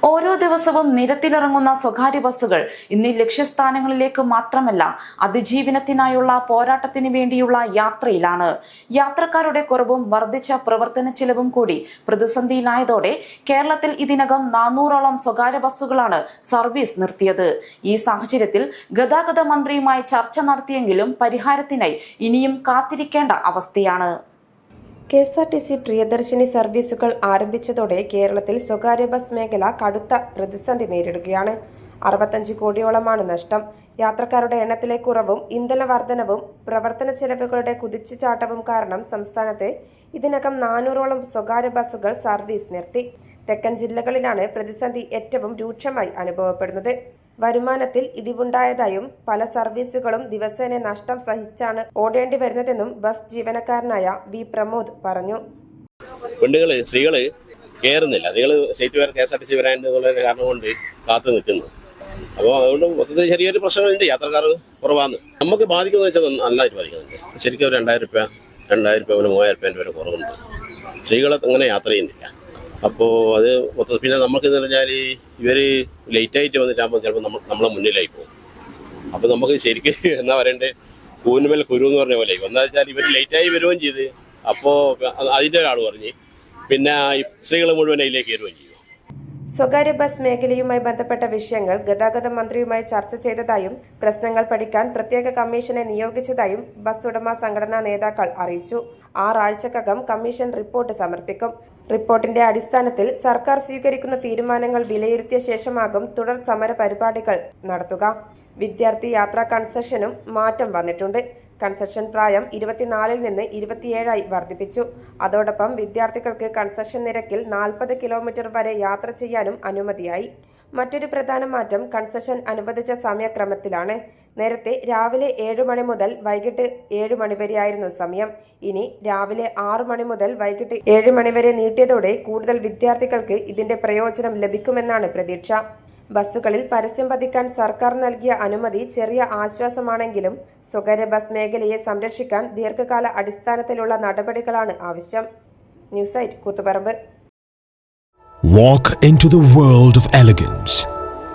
ഓരോ ദിവസവും നിരത്തിലിറങ്ങുന്ന സ്വകാര്യ ബസ്സുകൾ ഇന്ന് ലക്ഷ്യസ്ഥാനങ്ങളിലേക്ക് മാത്രമല്ല അതിജീവനത്തിനായുള്ള പോരാട്ടത്തിന് വേണ്ടിയുള്ള യാത്രയിലാണ്. യാത്രക്കാരുടെ കുറവും വർദ്ധിച്ച പ്രവർത്തന ചെലവും കൂടി പ്രതിസന്ധിയിലായതോടെ കേരളത്തിൽ ഇതിനകം 400ഓളം സ്വകാര്യ ബസ്സുകളാണ് സർവീസ് നിർത്തിയത്. ഈ സാഹചര്യത്തിൽ ഗതാഗത മന്ത്രിയുമായി ചർച്ച നടത്തിയെങ്കിലും പരിഹാരത്തിനായി ഇനിയും കാത്തിരിക്കേണ്ട അവസ്ഥയാണ്. KSRTC പ്രിയദർശിനി സർവീസുകൾ ആരംഭിച്ചതോടെ കേരളത്തിൽ സ്വകാര്യ ബസ് മേഖല കടുത്ത പ്രതിസന്ധി നേരിടുകയാണ്. 65 കോടിയോളമാണ് നഷ്ടം. യാത്രക്കാരുടെ എണ്ണത്തിലെ കുറവും ഇന്ധന വർധനവും പ്രവർത്തന ചെലവുകളുടെ കുതിച്ചുചാട്ടവും കാരണം സംസ്ഥാനത്ത് ഇതിനകം 400ഓളം സ്വകാര്യ ബസ്സുകൾ സർവീസ് നിർത്തി. തെക്കൻ ജില്ലകളിലാണ് പ്രതിസന്ധി ഏറ്റവും രൂക്ഷമായി അനുഭവപ്പെടുന്നത്. വരുമാനത്തിൽ ഇടിവുണ്ടായതായും പല സർവീസുകളും ദിവസേന നഷ്ടം സഹിച്ചാണ് ഓടേണ്ടി വരുന്നതെന്നും ബസ് ജീവനക്കാരനായ വി പ്രമോദ് പറഞ്ഞു. പെണ്ണുങ്ങള് സ്ത്രീകള് കയറുന്നില്ല. സ്ത്രീകള് സ്റ്റേറ്റ് വേറെ KSRTC വരാനുള്ള കാരണം കൊണ്ട് കാത്തു നിൽക്കുന്നു. അപ്പോൾ അതുകൊണ്ട് മൊത്തത്തിൽ ചെറിയൊരു പ്രശ്നമുണ്ട്. യാത്രക്കാർ കുറവാണ്. നമുക്ക് ബാധിക്കുന്നത് വെച്ചാൽ നല്ലതായിട്ട് ബാധിക്കുന്നുണ്ട്. ശരിക്കും ഒരു 2000 രൂപ 3000 വരെ കുറവുണ്ട്. സ്ത്രീകളെ അങ്ങനെ യാത്ര ചെയ്യുന്നില്ല. അപ്പോൾ അത് മൊത്തത്തിൽ പിന്നെ നമുക്കെന്ന് പറഞ്ഞാൽ ഇവർ ലേറ്റായിട്ട് വന്നിട്ടാകുമ്പോൾ ചിലപ്പോൾ നമ്മളെ മുന്നിലായി പോകും. അപ്പോൾ നമുക്ക് ശരിക്കും എന്താ പറയണ്ടേ, കൂനുമേൽ കുരു എന്ന് പറഞ്ഞ പോലെ എന്താ വെച്ചാൽ ഇവർ ലേറ്റായി വരുകയും ചെയ്ത് അപ്പോൾ അതിൻ്റെ ഒരാൾ പറഞ്ഞ് പിന്നെ സ്ത്രീകൾ മുഴുവൻ അതിലേക്ക് കയറുകയും ചെയ്യും. സ്വകാര്യ ബസ് മേഖലയുമായി ബന്ധപ്പെട്ട വിഷയങ്ങൾ ഗതാഗത മന്ത്രിയുമായി ചർച്ച ചെയ്തതായും പ്രശ്നങ്ങൾ പഠിക്കാൻ പ്രത്യേക കമ്മീഷനെ നിയോഗിച്ചതായും ബസ് ഉടമ സംഘടനാ നേതാക്കൾ അറിയിച്ചു. 6 ആഴ്ചക്കകം കമ്മീഷൻ റിപ്പോർട്ട് സമർപ്പിക്കും. റിപ്പോർട്ടിന്റെ അടിസ്ഥാനത്തിൽ സർക്കാർ സ്വീകരിക്കുന്ന തീരുമാനങ്ങൾ വിലയിരുത്തിയ ശേഷമാകും തുടർ സമര പരിപാടികൾ നടത്തുക. വിദ്യാർത്ഥി യാത്രാ കൺസെഷനും മാറ്റം വന്നിട്ടുണ്ട്. കൺസെഷൻ പ്രായം 24 നിന്ന് 27 വർദ്ധിപ്പിച്ചു. അതോടൊപ്പം വിദ്യാർത്ഥികൾക്ക് കൺസെഷൻ നിരക്കിൽ 40 കിലോമീറ്റർ വരെ യാത്ര ചെയ്യാനും അനുമതിയായി. മറ്റൊരു പ്രധാന മാറ്റം കൺസെഷൻ അനുവദിച്ച സമയക്രമത്തിലാണ്. നേരത്തെ രാവിലെ 7 മണി മുതൽ വൈകിട്ട് 7 മണി വരെയായിരുന്നു സമയം. ഇനി രാവിലെ 6 മണി മുതൽ വൈകിട്ട് 7 മണി വരെ നീട്ടിയതോടെ കൂടുതൽ വിദ്യാർത്ഥികൾക്ക് ഇതിന്റെ പ്രയോജനം ലഭിക്കുമെന്നാണ് പ്രതീക്ഷ. ബസ്സുകളിൽ പരസ്യം പതിക്കാൻ സർക്കാർ നൽകിയ അനുമതി ചെറിയ ആശ്വാസമാണെങ്കിലും സ്വകാര്യ ബസ് മേഖലയെ സംരക്ഷിക്കാൻ ദീർഘകാല അടിസ്ഥാനത്തിലുള്ള നടപടികളാണ് ആവശ്യം. News site Koothuparamba. Walk into the world of elegance.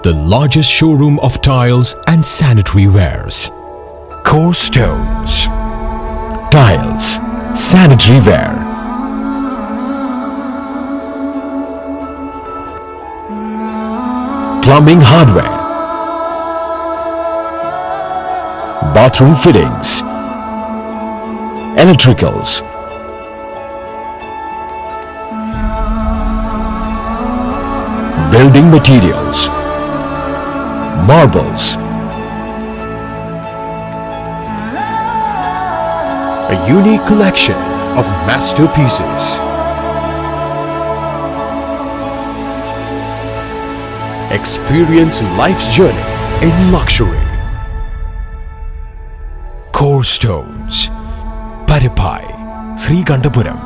The largest showroom of tiles and sanitary wares. Core Stones. Tiles, sanitary ware. Plumbing hardware. Bathroom fittings. Electricals. Building materials. Marbles. A unique collection of masterpieces. Experience life's journey in luxury. Core Stones. Paripai, Srikandapuram.